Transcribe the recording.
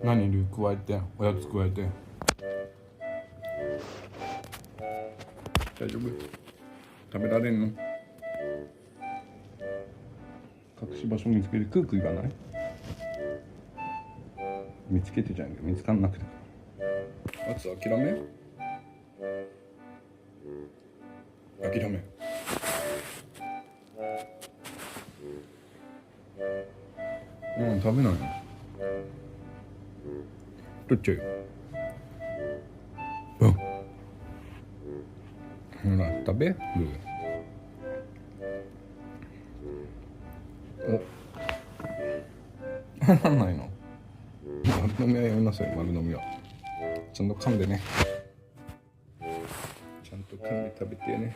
何類加えて、おやつ加えて。大丈夫？食べられんの？隠し場所見つけてクーク言わない？見つけてじゃんけど見つかんなくて。おやつ諦め？諦め。食べないの？取っちゃうよ。ほら食べる。なんないの？丸飲みはやめなさい。丸飲みはちゃんと噛んでね。ちゃんと噛んで食べてね。